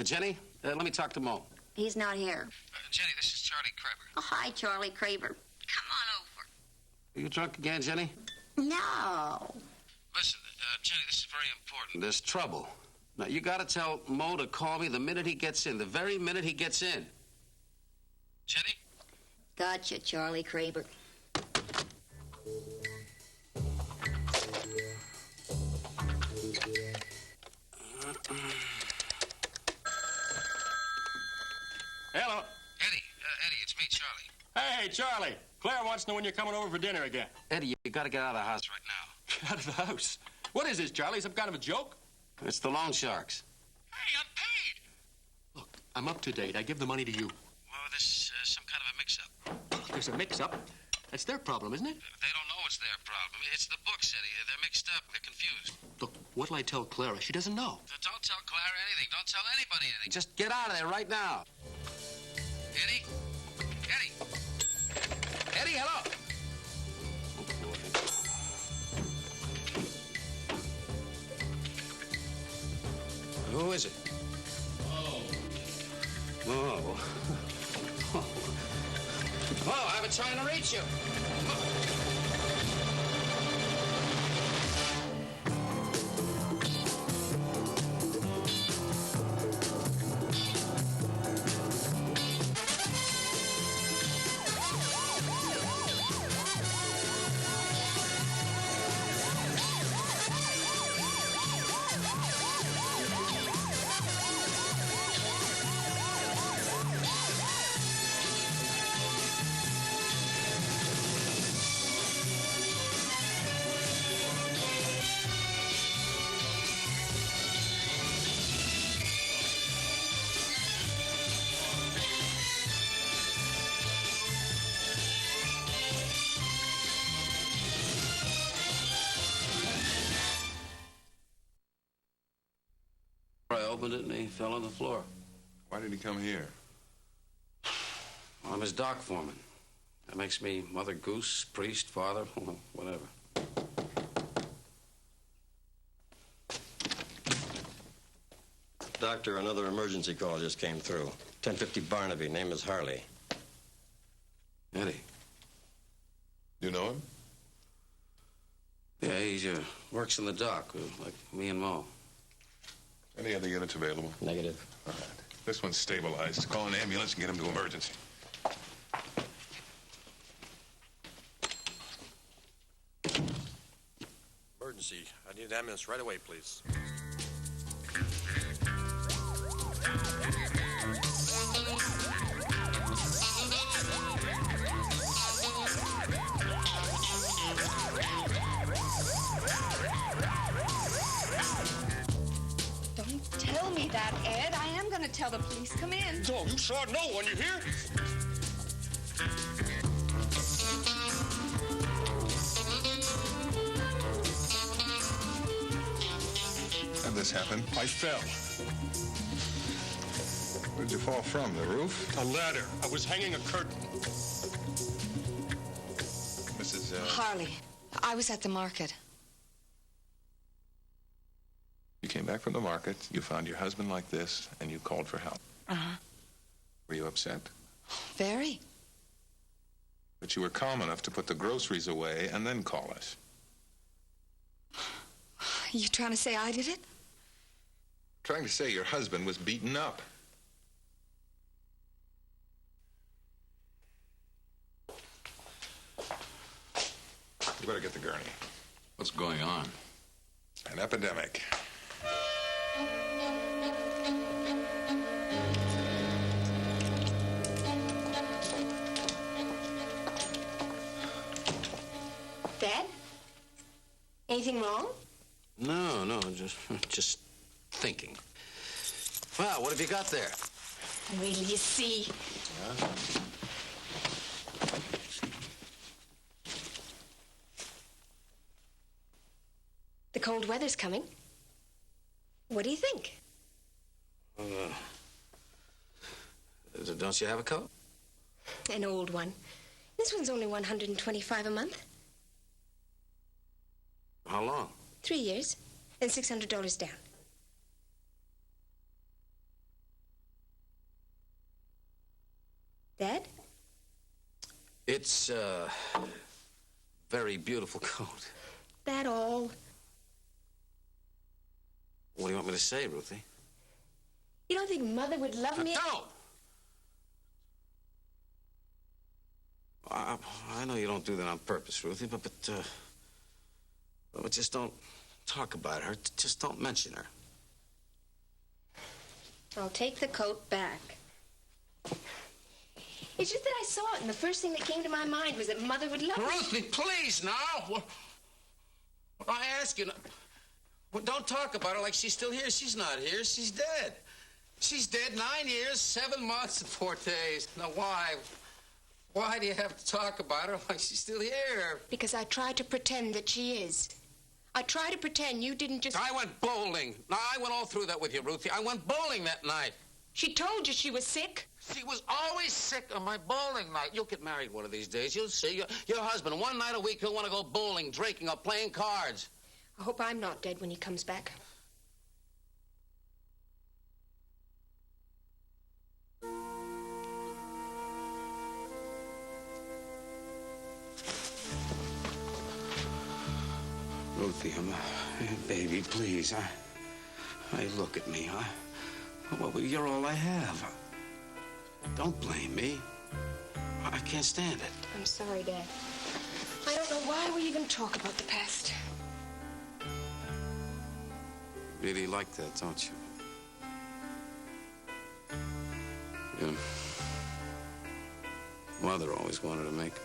Jenny, let me talk to Mo. He's not here. Jenny, this is Charley Kramer. Oh, hi, Charley Kramer. Come on over. Are you drunk again, Jenny? No. Listen, Jenny, this is very important. There's trouble. Now, you gotta tell Mo to call me the minute he gets in, the very minute he gets in. Jenny? Gotcha, Charley Kramer. Hello. Eddie, it's me, Charlie. Hey, Charlie. Claire wants to know when you're coming over for dinner again. Eddie, you gotta get out of the house right now. Get out of the house? What is this, Charlie? Some kind of a joke? It's the loan sharks. Hey, I'm paid. Look, I'm up to date. I give the money to you. Well, there's some kind of a mix-up. There's a mix-up. That's their problem, isn't it? They don't know it's their problem. It's the books, Eddie. They're mixed up. They're confused. Look, what'll I tell Clara? She doesn't know. Don't tell Clara anything. Don't tell anybody anything. Just get out of there right now. Eddie? Eddie? Eddie, hello? Who is it? Oh. Oh, I've been trying to reach you. I opened it and he fell on the floor. Why did he come here? Well, I'm his dock foreman. That makes me mother goose, priest, father, whatever. Doctor, another emergency call just came through. 1050 Barnaby, name is Harley. Eddie. You know him? Yeah, he works in the dock, like me and Mo. Any other units available? Negative. All right. This one's stabilized. Call an ambulance and get him to emergency. Emergency. I need an ambulance right away, please. Don't tell me that, Ed. I am going to tell the police. Come in. Oh, you saw no one, you hear? How'd this happen? I fell. Where'd you fall from? The roof? A ladder. I was hanging a curtain. Mrs. Harley, I was at the market. You came back from the market, you found your husband like this, and you called for help. Uh-huh. Were you upset? Very. But you were calm enough to put the groceries away and then call us. You trying to say I did it? Trying to say your husband was beaten up. You better get the gurney. What's going on? An epidemic. Dad? Anything wrong? No, just thinking. Well, what have you got there? Wait till you see. Yeah? The cold weather's coming. What do you think? Don't you have a coat? An old one. This one's only $125 a month. How long? 3 years and $600 down. It's a very beautiful coat. That all? What do you want me to say, Ruthie? You don't think Mother would love me? No! I know you don't do that on purpose, Ruthie, but just don't talk about her. Just don't mention her. I'll take the coat back. It's just that I saw it, and the first thing that came to my mind was that Mother would love me. Ruthie, please, now. I ask you, well, don't talk about her like she's still here. She's not here. She's dead. She's dead 9 years, 7 months, and 4 days. Now, why? Why do you have to talk about her like she's still here? Because I try to pretend that she is. I try to pretend you didn't just... I went bowling. No, I went all through that with you, Ruthie. I went bowling that night. She told you she was sick? She was always sick on my bowling night. You'll get married one of these days. You'll see. Your husband, one night a week, he'll want to go bowling, drinking, or playing cards. I hope I'm not dead when he comes back. Ruthie, baby, please. Look at me. Well, you're all I have. Don't blame me. I can't stand it. I'm sorry, Dad. I don't know why we even talk about the past. Really like that, don't you? Yeah. Mother always wanted to make.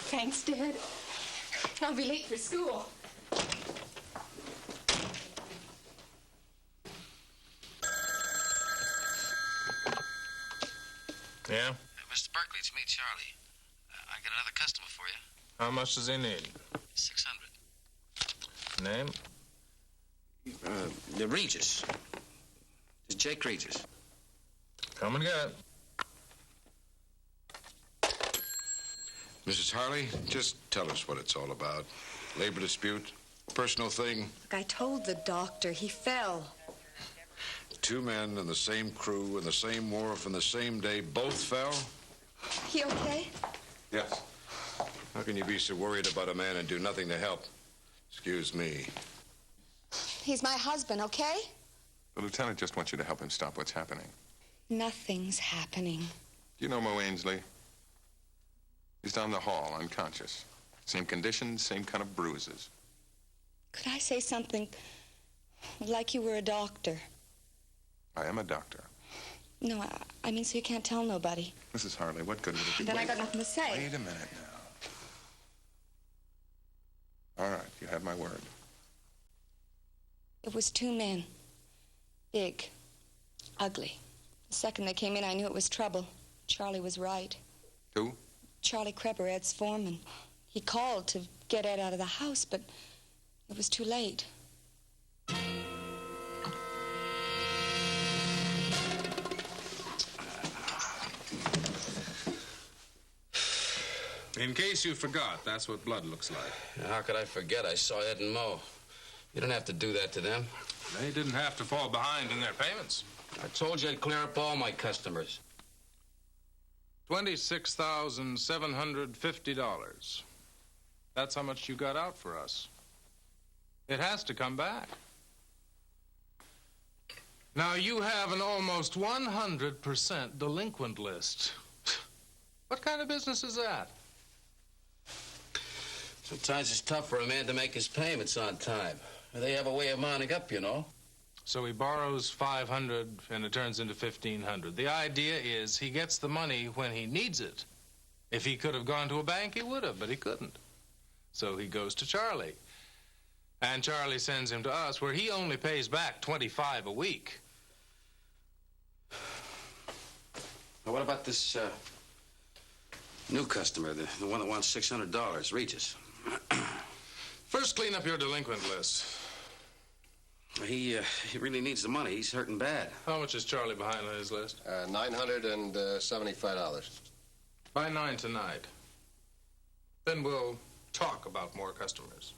Thanks, Dad. I'll be late for school. Yeah? Mr. Berkeley, it's me, Charlie. I got another customer for you. How much does he need? 600. Name? The Regis. It's Jake Regis. Come and get it. Mrs. Harley, just tell us what it's all about. Labor dispute? Personal thing? Look, I told the doctor. He fell. 2 men in the same crew, in the same wharf, in the same day, both fell? He okay? Yes. How can you be so worried about a man and do nothing to help? Excuse me. He's my husband, okay? The lieutenant just wants you to help him stop what's happening. Nothing's happening. Do you know Mo Ainsley? He's down the hall, unconscious. Same conditions, same kind of bruises. Could I say something like you were a doctor? I am a doctor. No, I mean so you can't tell nobody. Mrs. Harley, what good would it be? Then I got nothing to say. Wait a minute now. All right, you have my word. It was 2 men. Big. Ugly. The second they came in, I knew it was trouble. Charlie was right. Who? Charlie Kreber, Ed's foreman. He called to get Ed out of the house, but it was too late. In case you forgot, that's what blood looks like. How could I forget? I saw Ed and Mo. You didn't have to do that to them. They didn't have to fall behind in their payments. I told you I'd clear up all my customers. $26,750. That's how much you got out for us. It has to come back. Now, you have an almost 100% delinquent list. What kind of business is that? Sometimes it's tough for a man to make his payments on time. They have a way of mounting up, you know. So he borrows $500 and it turns into $1,500. The idea is he gets the money when he needs it. If he could have gone to a bank, he would have, but he couldn't. So he goes to Charlie. And Charlie sends him to us, where he only pays back $25 a week. Now, what about this new customer, the one that wants $600, Regis? First, clean up your delinquent list. He really needs the money. He's hurting bad. How much is Charlie behind on his list? $975. By 9 tonight. Then we'll talk about more customers.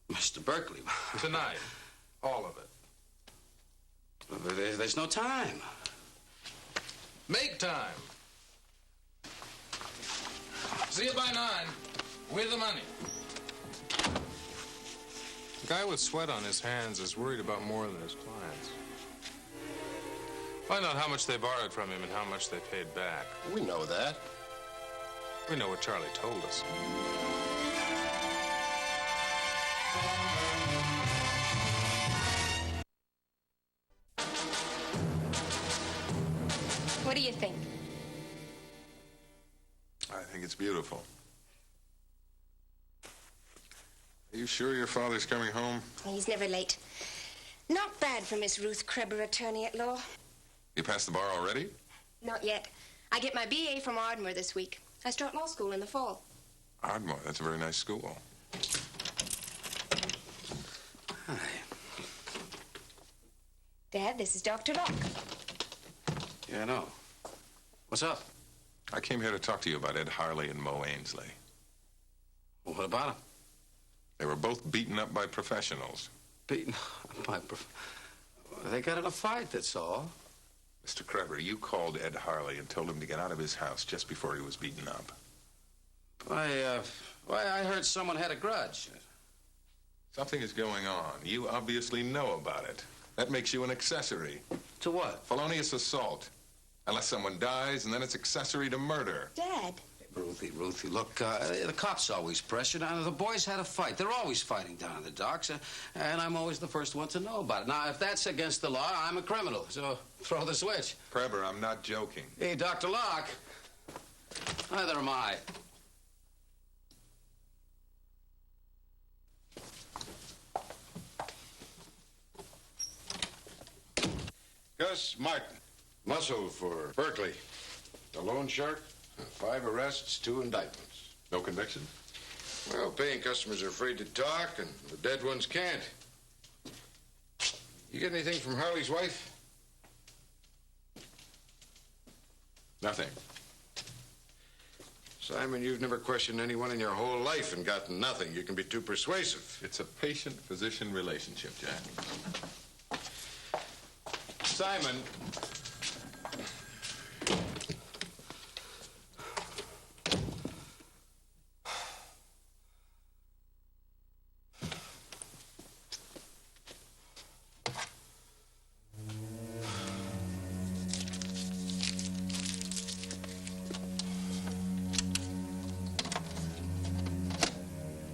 Mr. Berkeley. Tonight. All of it. There's no time. Make time. See you by 9 with the money. The guy with sweat on his hands is worried about more than his clients. Find out how much they borrowed from him and how much they paid back. We know that. We know what Charlie told us. What do you think? I think it's beautiful. Are you sure your father's coming home? He's never late. Not bad for Miss Ruth Kreber, attorney at law. You passed the bar already? Not yet. I get my BA from Ardmore this week. I start law school in the fall. Ardmore, that's a very nice school. Hi. Dad, this is Dr. Locke. Yeah, I know. What's up? I came here to talk to you about Ed Harley and Mo Ainsley. Well, what about him? They were both beaten up by professionals. Beaten by They got in a fight, that's all. Mr. Kreber, you called Ed Harley and told him to get out of his house just before he was beaten up. I heard someone had a grudge. Something is going on. You obviously know about it. That makes you an accessory. To what? Felonious assault. Unless someone dies, and then it's accessory to murder. Dad. Ruthie, look, the cops always pressure. Now, the boys had a fight. They're always fighting down in the docks, and I'm always the first one to know about it. Now, if that's against the law, I'm a criminal, so throw the switch. Kreber, I'm not joking. Hey, Dr. Locke. Neither am I. Gus Martin, muscle for Berkeley. The loan shark, 5 arrests, 2 indictments. No conviction? Well, paying customers are afraid to talk, and the dead ones can't. You get anything from Harley's wife? Nothing. Simon, you've never questioned anyone in your whole life and gotten nothing. You can be too persuasive. It's a patient-physician relationship, Jack. Simon.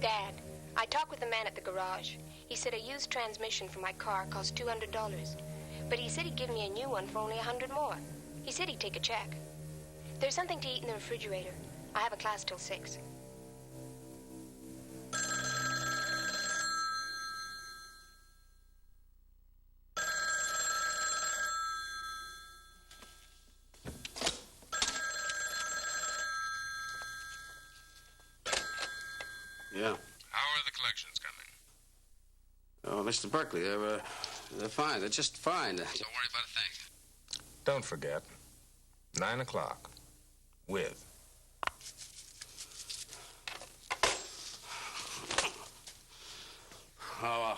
Dad, I talked with the man at the garage. He said a used transmission for my car cost $200. But he said he'd give me a new one for only $100 more. He said he'd take a check. There's something to eat in the refrigerator. I have a class till 6. Yeah. How are the collections coming? Oh, Mr. Berkeley, they're fine. They're just fine. Don't worry about a thing. Don't forget, 9 o'clock. With. Oh,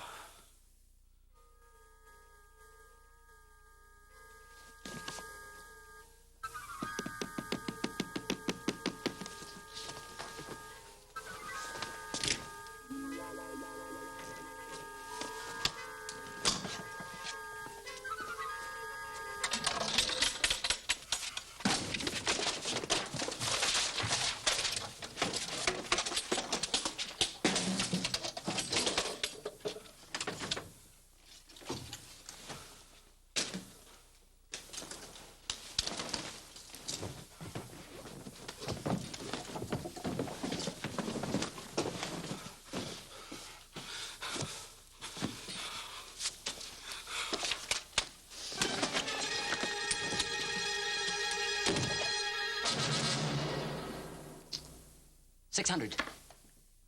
$600.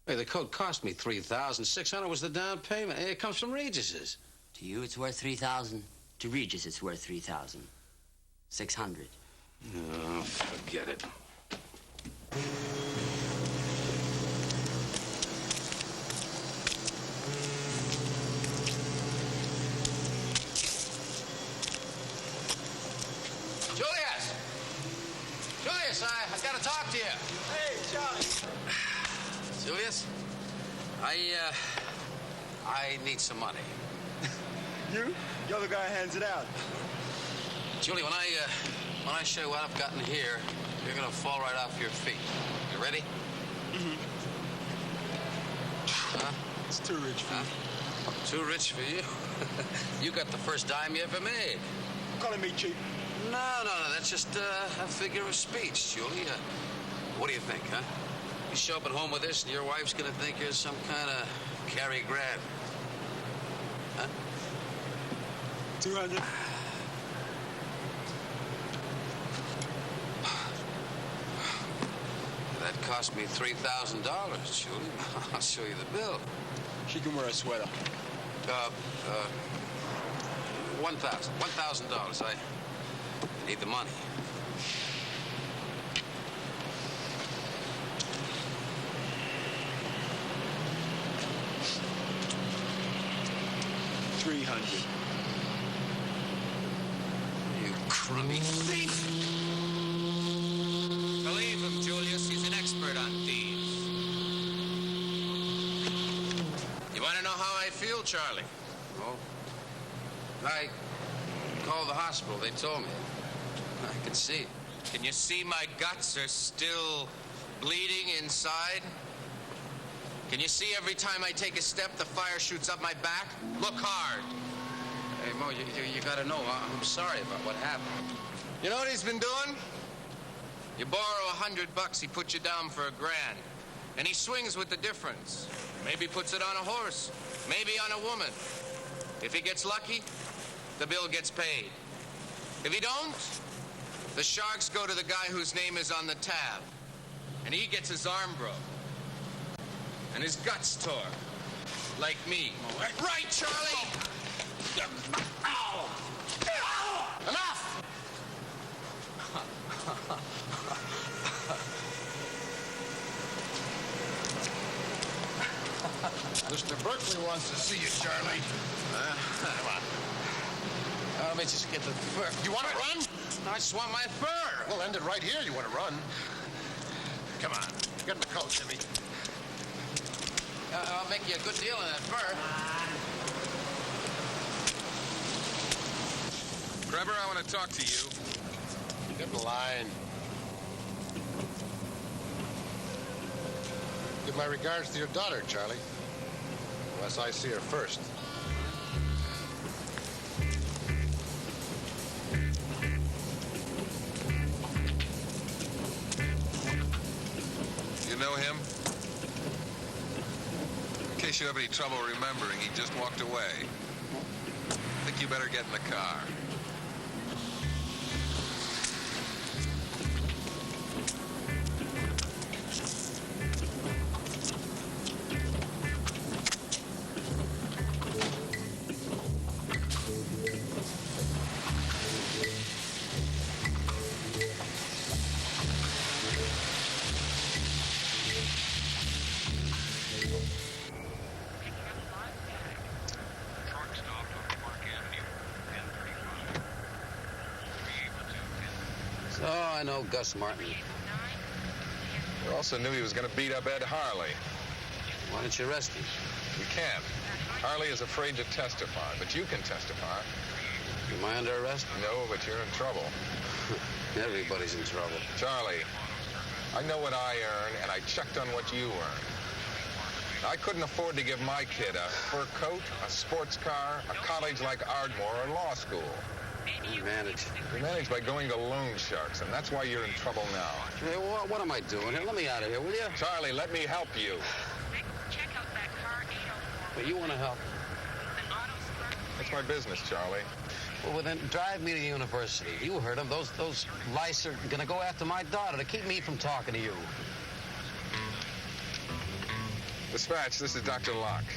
Hey, the coat cost me $3,600 was the down payment. It comes from Regis's. To you, it's worth $3,000. To Regis, it's worth $3,000. $600. Oh, forget it. Julius! Julius, I need some money. You? You're the guy who hands it out. Julie, when I show you what I've gotten here, you're gonna fall right off your feet. You ready? Mm-hmm. Huh? It's too rich for you. Too rich for you? You got the first dime you ever made. Calling me cheap. No, that's just a figure of speech, Julie. What do you think, huh? You show up at home with this and your wife's gonna think you're some kind of Cary Grant. Huh? 200. That cost me $3,000, Julie. I'll show you the bill. She can wear a sweater. $1,000. I need the money. $300. You crummy thief! Believe him, Julius. He's an expert on thieves. You want to know how I feel, Charlie? Oh? I called the hospital. They told me. I can see it. Can you see my guts are still bleeding inside? Can you see every time I take a step, the fire shoots up my back? Look hard. Hey, Mo, you got to know, I'm sorry about what happened. You know what he's been doing? You borrow $100, he puts you down for $1,000. And he swings with the difference. Maybe puts it on a horse. Maybe on a woman. If he gets lucky, the bill gets paid. If he don't, the sharks go to the guy whose name is on the tab. And he gets his arm broke. And his guts tore. Like me. Right, Charlie? Ow! Enough! Mr. Berkeley wants to see you, Charlie. Come on. Let me just get the fur. You want to run? I just want my fur. We'll end it right here. You want to run? Come on. Get in the coat, Jimmy. I'll make you a good deal on that fur. Trevor, I want to talk to you. Get in line. Give my regards to your daughter, Charlie. Unless I see her first. You know him? In case you have any trouble remembering, he just walked away. I think you better get in the car. Oh, I know Gus Martin. You also knew he was going to beat up Ed Harley. Why don't you arrest him? You can't. Harley is afraid to testify, but you can testify. Am I under arrest? No, but you're in trouble. Everybody's in trouble. Charlie, I know what I earn, and I checked on what you earn. I couldn't afford to give my kid a fur coat, a sports car, a college like Ardmore, or law school. You manage. You manage by going to loan sharks, and that's why you're in trouble now. Hey, what am I doing here? Let me out of here, will you? Charlie, let me help you. Check out that car 804. But you want to help? That's my business, Charlie. Well, then drive me to the university. You heard them. Those lice are going to go after my daughter to keep me from talking to you. Dispatch, this is Dr. Locke.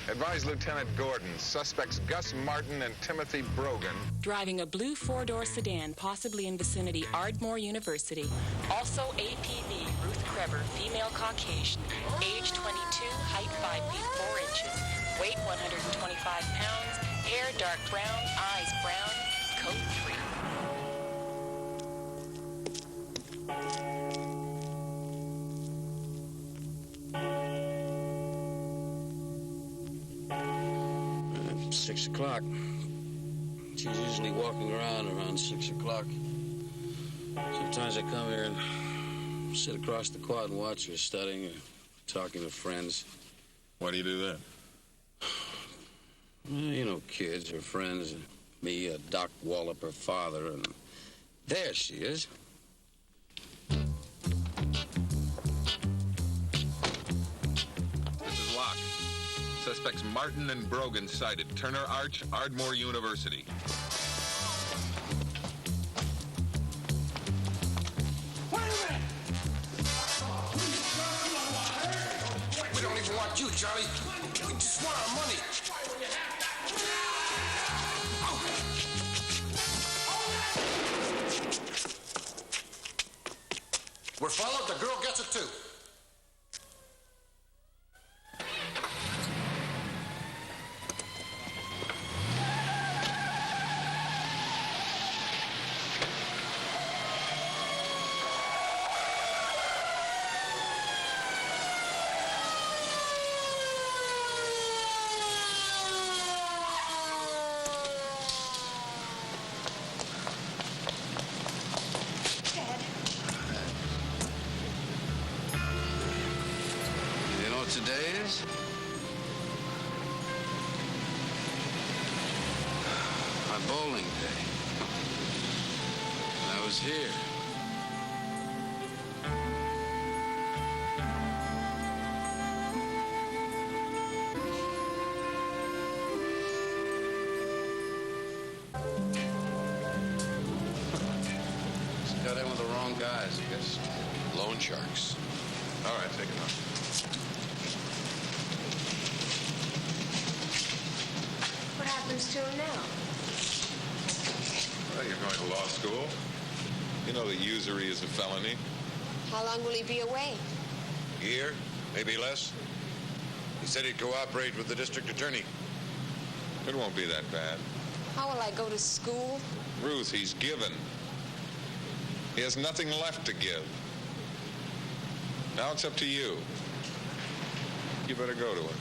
Advise Lieutenant Gordon, suspects Gus Martin and Timothy Brogan. Driving a blue four-door sedan, possibly in vicinity Ardmore University. Also APV, Ruth Kreber, female Caucasian, age 22, height 5 feet 4 inches, weight 125 pounds, hair dark brown, eyes brown, coat 3. 6 o'clock. She's usually walking around 6 o'clock. Sometimes I come here and sit across the quad and watch her studying or talking to friends. Why do you do that? Well, you know, kids, her friends, me, Doc Wallop, her father, and there she is. This is Locke. Suspects Martin and Brogan cited. Turner Arch, Ardmore University. We don't even want you, Charlie. We just want our money. We're followed. The girl gets it too. Today is? My bowling day. And I was here. Just got in with the wrong guys, I guess. Loan sharks. All right, take it off. What happens to him now? Well, you're going to law school. You know that usury is a felony. How long will he be away? A year, maybe less. He said he'd cooperate with the district attorney. It won't be that bad. How will I go to school? Ruth, he's given. He has nothing left to give. Now it's up to you. You better go to him.